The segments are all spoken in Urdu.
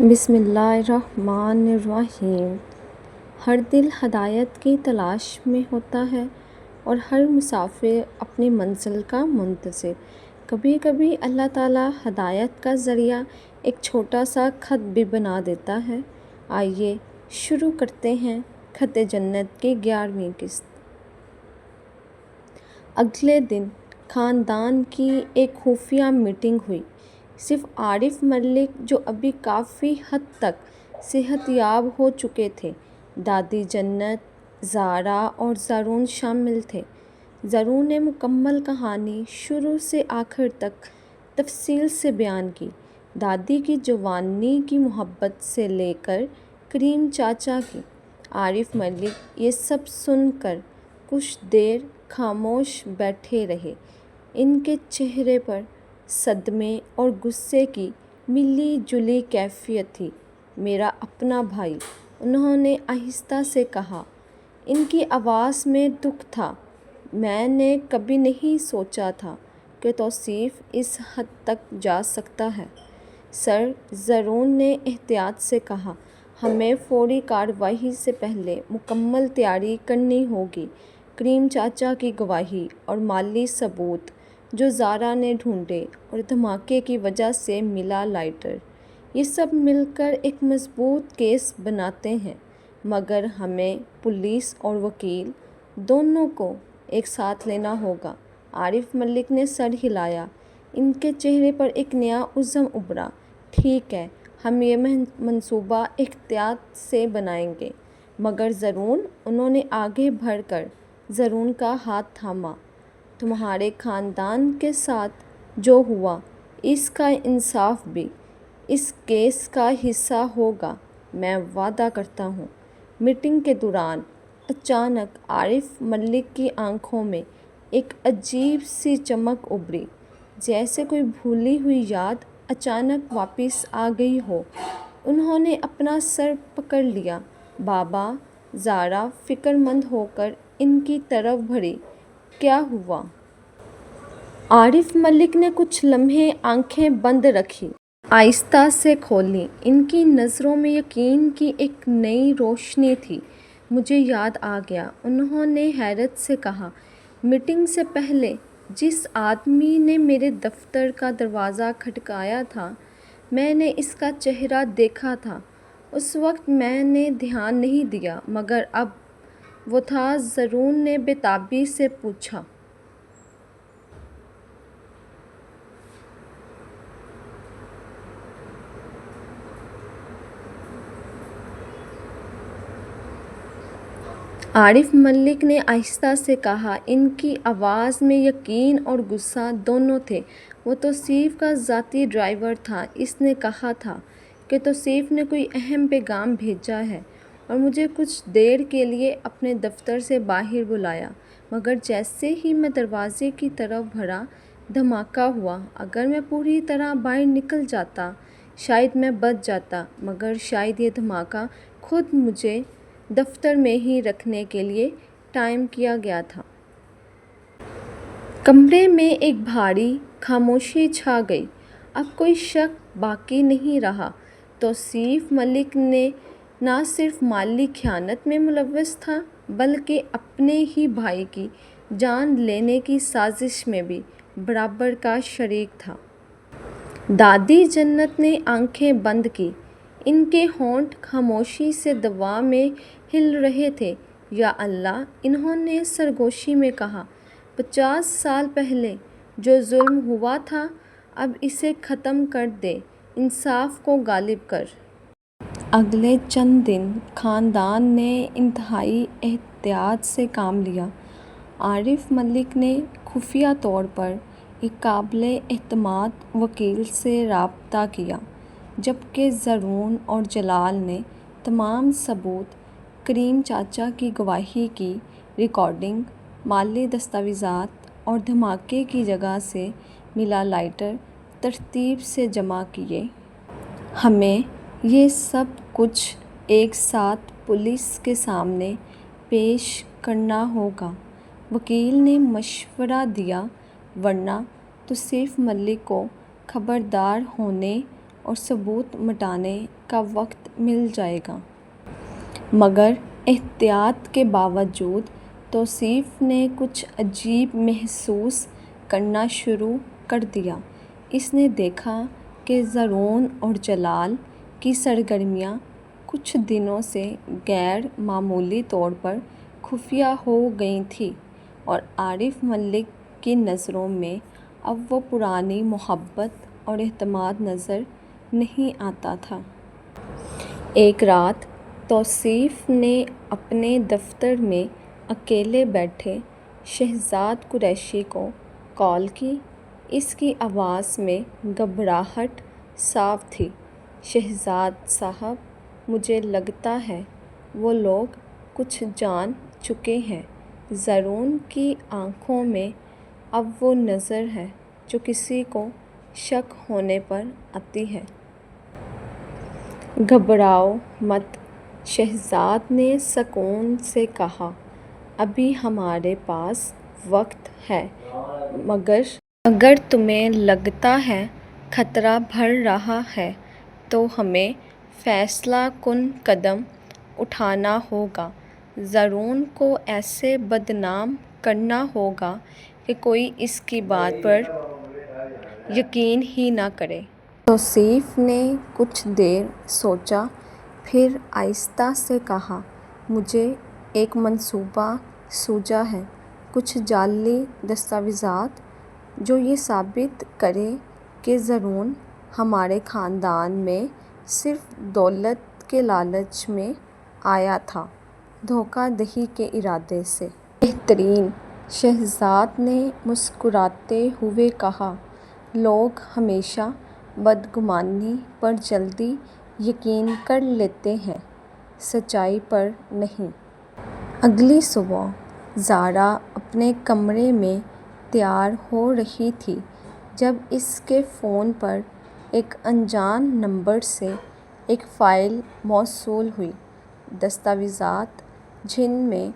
بسم اللہ الرحمن الرحیم۔ ہر دل ہدایت کی تلاش میں ہوتا ہے اور ہر مسافر اپنی منزل کا منتظر۔ کبھی کبھی اللہ تعالیٰ ہدایت کا ذریعہ ایک چھوٹا سا خط بھی بنا دیتا ہے۔ آئیے شروع کرتے ہیں خط جنت کی 11ویں قسط۔ اگلے دن خاندان کی ایک خفیہ میٹنگ ہوئی۔ صرف عارف ملک، جو ابھی کافی حد تک صحت یاب ہو چکے تھے، دادی جنت، زارا اور زرون شامل تھے۔ زرون نے مکمل کہانی شروع سے آخر تک تفصیل سے بیان کی۔ دادی کی جوانی کی محبت سے لے کر کریم چاچا کی۔ عارف ملک یہ سب سن کر کچھ دیر خاموش بیٹھے رہے۔ ان کے چہرے پر صدمے اور غصے کی ملی جلی کیفیت تھی۔ میرا اپنا بھائی، انہوں نے آہستہ سے کہا۔ ان کی آواز میں دکھ تھا۔ میں نے کبھی نہیں سوچا تھا کہ توصیف اس حد تک جا سکتا ہے۔ سر، زرون نے احتیاط سے کہا، ہمیں فوری کارروائی سے پہلے مکمل تیاری کرنی ہوگی۔ کریم چاچا کی گواہی اور مالی ثبوت جو زارا نے ڈھونڈے اور دھماکے کی وجہ سے ملا لائٹر، یہ سب مل کر ایک مضبوط کیس بناتے ہیں، مگر ہمیں پولیس اور وکیل دونوں کو ایک ساتھ لینا ہوگا۔ عارف ملک نے سر ہلایا۔ ان کے چہرے پر ایک نیا عزم ابھرا۔ ٹھیک ہے، ہم یہ منصوبہ احتیاط سے بنائیں گے، مگر زرون، انہوں نے آگے بڑھ کر زرون کا ہاتھ تھاما، تمہارے خاندان کے ساتھ جو ہوا، اس کا انصاف بھی اس کیس کا حصہ ہوگا، میں وعدہ کرتا ہوں۔ میٹنگ کے دوران اچانک عارف ملک کی آنکھوں میں ایک عجیب سی چمک ابھری، جیسے کوئی بھولی ہوئی یاد اچانک واپس آ گئی ہو۔ انہوں نے اپنا سر پکڑ لیا۔ بابا، زارا فکر مند ہو کر ان کی طرف بڑھی۔ کیا ہوا؟ عارف ملک نے کچھ لمحے آنکھیں بند رکھی، آہستہ سے کھولیں۔ ان کی نظروں میں یقین کی ایک نئی روشنی تھی۔ مجھے یاد آ گیا، انہوں نے حیرت سے کہا۔ میٹنگ سے پہلے جس آدمی نے میرے دفتر کا دروازہ کھٹکھٹایا تھا، میں نے اس کا چہرہ دیکھا تھا۔ اس وقت میں نے دھیان نہیں دیا، مگر اب وہ تھا؟ زرون نے بے تابی سے پوچھا۔ عارف ملک نے آہستہ سے کہا۔ ان کی آواز میں یقین اور غصہ دونوں تھے۔ وہ توصیف کا ذاتی ڈرائیور تھا۔ اس نے کہا تھا کہ توصیف نے کوئی اہم پیغام بھیجا ہے اور مجھے کچھ دیر کے لیے اپنے دفتر سے باہر بلایا، مگر جیسے ہی میں دروازے کی طرف بڑھا، دھماکہ ہوا۔ اگر میں پوری طرح باہر نکل جاتا، شاید میں بچ جاتا، مگر شاید یہ دھماکہ خود مجھے دفتر میں ہی رکھنے کے لیے ٹائم کیا گیا تھا۔ کمرے میں ایک بھاری خاموشی چھا گئی۔ اب کوئی شک باقی نہیں رہا۔ توصیف ملک نے نہ صرف مالی خیانت میں ملوث تھا، بلکہ اپنے ہی بھائی کی جان لینے کی سازش میں بھی برابر کا شریک تھا۔ دادی جنت نے آنکھیں بند کیں۔ ان کے ہونٹ خاموشی سے دعا میں ہل رہے تھے۔ یا اللہ، انہوں نے سرگوشی میں کہا، 50 سال پہلے جو ظلم ہوا تھا، اب اسے ختم کر دے، انصاف کو غالب کر۔ اگلے چند دن خاندان نے انتہائی احتیاط سے کام لیا۔ عارف ملک نے خفیہ طور پر ایک قابل اعتماد وکیل سے رابطہ کیا، جبکہ زرون اور جلال نے تمام ثبوت، کریم چاچا کی گواہی کی ریکارڈنگ، مالی دستاویزات اور دھماکے کی جگہ سے ملا لائٹر ترتیب سے جمع کیے۔ ہمیں یہ سب کچھ ایک ساتھ پولیس کے سامنے پیش کرنا ہوگا، وکیل نے مشورہ دیا، ورنہ توصیف ملک کو خبردار ہونے اور ثبوت مٹانے کا وقت مل جائے گا۔ مگر احتیاط کے باوجود توصیف نے کچھ عجیب محسوس کرنا شروع کر دیا۔ اس نے دیکھا کہ زرون اور جلال کی سرگرمیاں کچھ دنوں سے غیر معمولی طور پر خفیہ ہو گئی تھیں اور عارف ملک کی نظروں میں اب وہ پرانی محبت اور اعتماد نظر نہیں آتا تھا۔ ایک رات توصیف نے اپنے دفتر میں اکیلے بیٹھے شہزاد قریشی کو کال کی۔ اس کی آواز میں گھبراہٹ صاف تھی۔ شہزاد صاحب، مجھے لگتا ہے وہ لوگ کچھ جان چکے ہیں۔ زرون کی آنکھوں میں اب وہ نظر ہے جو کسی کو شک ہونے پر آتی ہے۔ گھبراؤ مت، شہزاد نے سکون سے کہا، ابھی ہمارے پاس وقت ہے۔ مگر اگر تمہیں لگتا ہے خطرہ بڑھ رہا ہے تو ہمیں فیصلہ کن قدم اٹھانا ہوگا۔ زرون کو ایسے بدنام کرنا ہوگا کہ کوئی اس کی بات پر یقین ہی نہ کرے۔ توصیف نے کچھ دیر سوچا، پھر آہستہ سے کہا، مجھے ایک منصوبہ سوجھا ہے۔ کچھ جعلی دستاویزات جو یہ ثابت کرے کہ زرون ہمارے خاندان میں صرف دولت کے لالچ میں آیا تھا، دھوکہ دہی کے ارادے سے۔ بہترین، شہزاد نے مسکراتے ہوئے کہا، لوگ ہمیشہ بدگمانی پر جلدی یقین کر لیتے ہیں، سچائی پر نہیں۔ اگلی صبح زارا اپنے کمرے میں تیار ہو رہی تھی جب اس کے فون پر ایک انجان نمبر سے ایک فائل موصول ہوئی۔ دستاویزات جن میں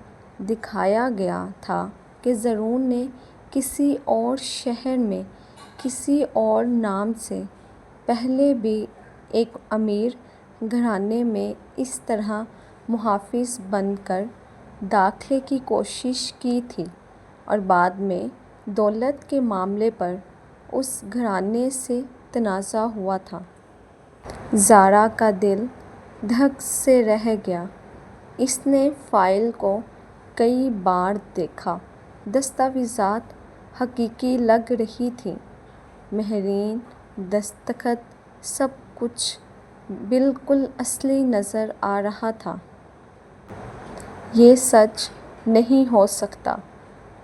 دکھایا گیا تھا کہ زرون نے کسی اور شہر میں کسی اور نام سے پہلے بھی ایک امیر گھرانے میں اس طرح محافظ بن کر داخلے کی کوشش کی تھی اور بعد میں دولت کے معاملے پر اس گھرانے سے تنازع ہوا تھا۔ زارا کا دل دھک سے رہ گیا۔ اس نے فائل کو کئی بار دیکھا۔ دستاویزات حقیقی لگ رہی تھیں، مہرین، دستخط، سب کچھ بالکل اصلی نظر آ رہا تھا۔ یہ سچ نہیں ہو سکتا،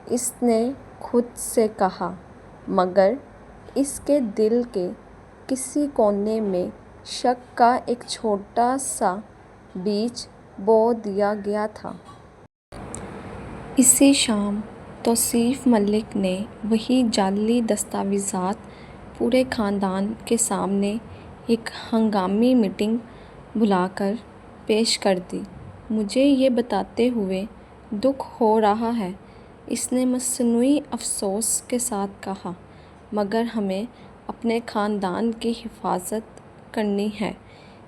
اس نے خود سے کہا، مگر اس کے دل کے کسی کونے میں شک کا ایک چھوٹا سا بیج بو دیا گیا تھا۔ اسی شام توصیف ملک نے وہی جعلی دستاویزات پورے خاندان کے سامنے ایک ہنگامی میٹنگ بلا کر پیش کر دی۔ مجھے یہ بتاتے ہوئے دکھ ہو رہا ہے، اس نے مصنوعی افسوس کے ساتھ کہا، مگر ہمیں اپنے خاندان کی حفاظت کرنی ہے۔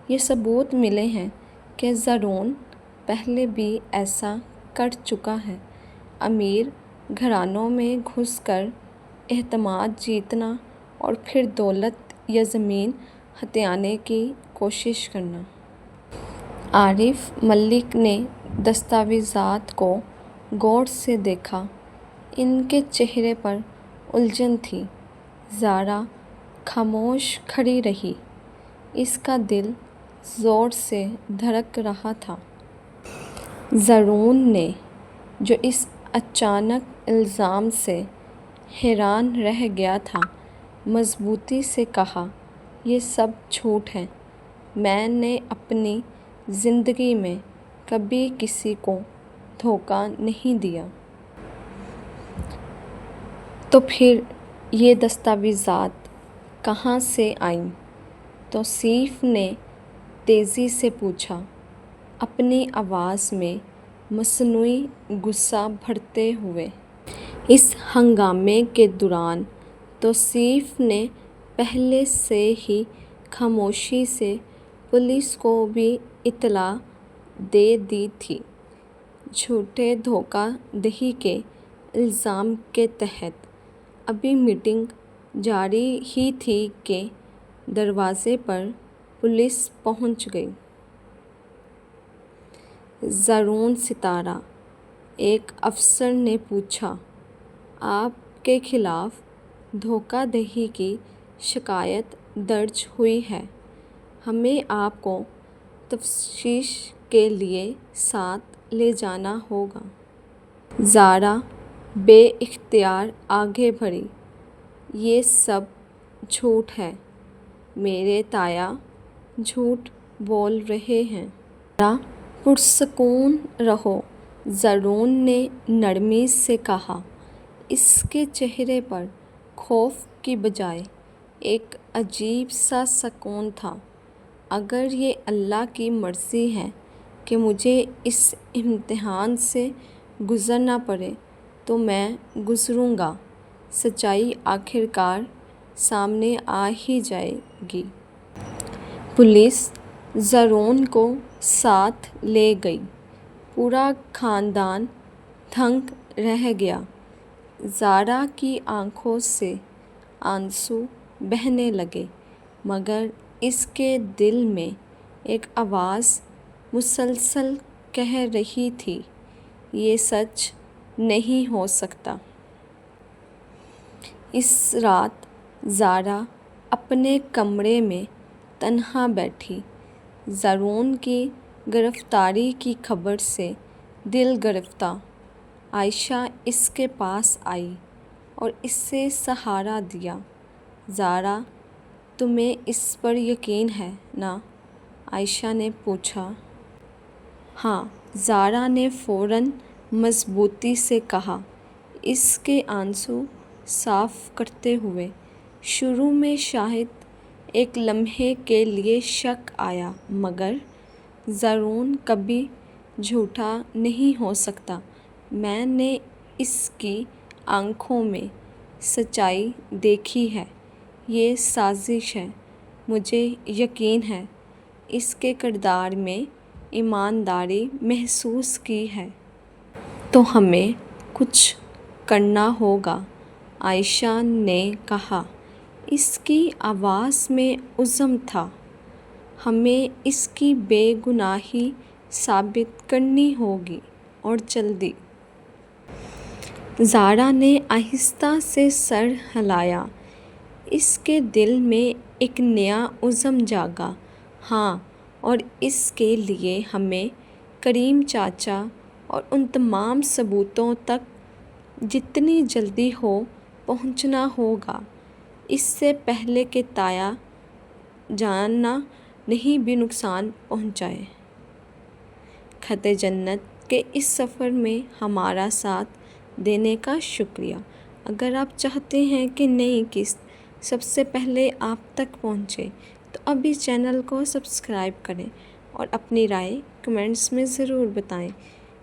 یہ ثبوت ملے ہیں کہ زرون پہلے بھی ایسا کر چکا ہے، امیر گھرانوں میں گھس کر اعتماد جیتنا اور پھر دولت یا زمین ہتھیانے کی کوشش کرنا۔ عارف ملک نے دستاویزات کو غور سے دیکھا۔ ان کے چہرے پر الجھن تھی۔ زارا خاموش کھڑی رہی، اس کا دل زور سے دھڑک رہا تھا۔ زرون نے، جو اس اچانک الزام سے حیران رہ گیا تھا، مضبوطی سے کہا، یہ سب جھوٹ ہے، میں نے اپنی زندگی میں کبھی کسی کو دھوکہ نہیں دیا۔ تو پھر یہ دستاویزات کہاں سے آئیں؟ توصیف نے تیزی سے پوچھا، اپنی آواز میں مصنوعی غصہ بھرتے ہوئے۔ اس ہنگامے کے دوران توصیف نے پہلے سے ہی خاموشی سے پولیس کو بھی اطلاع دے دی تھی۔ جھوٹے دھوکہ دہی کے الزام کے تحت ابھی میٹنگ جاری ہی تھی کہ دروازے پر پولیس پہنچ گئی۔ زرعون ستارہ، ایک افسر نے پوچھا، آپ کے خلاف دھوکہ دہی کی شکایت درج ہوئی ہے، ہمیں آپ کو تفتیش کے لیے ساتھ لے جانا ہوگا۔ زارا بے اختیار آگے بڑھی، یہ سب جھوٹ ہے، میرے تایا جھوٹ بول رہے ہیں۔ ذرا پرسکون رہو، زرعون نے نرمی سے کہا۔ اس کے چہرے پر خوف کی بجائے ایک عجیب سا سکون تھا۔ اگر یہ اللہ کی مرضی ہے کہ مجھے اس امتحان سے گزرنا پڑے تو میں گزروں گا، سچائی آخر کار سامنے آ ہی جائے گی۔ پولیس زرعون کو ساتھ لے گئی۔ پورا خاندان دنگ رہ گیا۔ زارا کی آنکھوں سے آنسو بہنے لگے، مگر اس کے دل میں ایک آواز مسلسل کہہ رہی تھی، یہ سچ نہیں ہو سکتا۔ اس رات زارا اپنے کمرے میں تنہا بیٹھی، زرعون کی گرفتاری کی خبر سے دل گرفتہ۔ عائشہ اس کے پاس آئی اور اسے سہارا دیا۔ زارا، تمہیں اس پر یقین ہے نا؟ عائشہ نے پوچھا۔ ہاں، زارا نے فوراً مضبوطی سے کہا، اس کے آنسو صاف کرتے ہوئے۔ شروع میں شاید ایک لمحے کے لیے شک آیا، مگر زرعون کبھی جھوٹا نہیں ہو سکتا۔ میں نے اس کی آنکھوں میں سچائی دیکھی ہے، یہ سازش ہے، مجھے یقین ہے، اس کے کردار میں ایمانداری محسوس کی ہے۔ تو ہمیں کچھ کرنا ہوگا، عائشہ نے کہا۔ اس کی آواز میں عزم تھا۔ ہمیں اس کی بے گناہی ثابت کرنی ہوگی، اور جلدی۔ زارا نے آہستہ سے سر ہلایا۔ اس کے دل میں ایک نیا عزم جاگا۔ ہاں، اور اس کے لیے ہمیں کریم چاچا اور ان تمام ثبوتوں تک جتنی جلدی ہو پہنچنا ہوگا، اس سے پہلے کہ تایا جان نہیں بھی نقصان پہنچائے۔ خط جنت کے اس سفر میں ہمارا ساتھ دینے کا شکریہ۔ اگر آپ چاہتے ہیں کہ نئی قسط سب سے پہلے آپ تک پہنچے تو ابھی چینل کو سبسکرائب کریں اور اپنی رائے کمنٹس میں ضرور بتائیں۔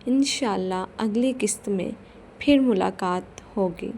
انشاءاللہ اگلی قسط میں پھر ملاقات ہوگی۔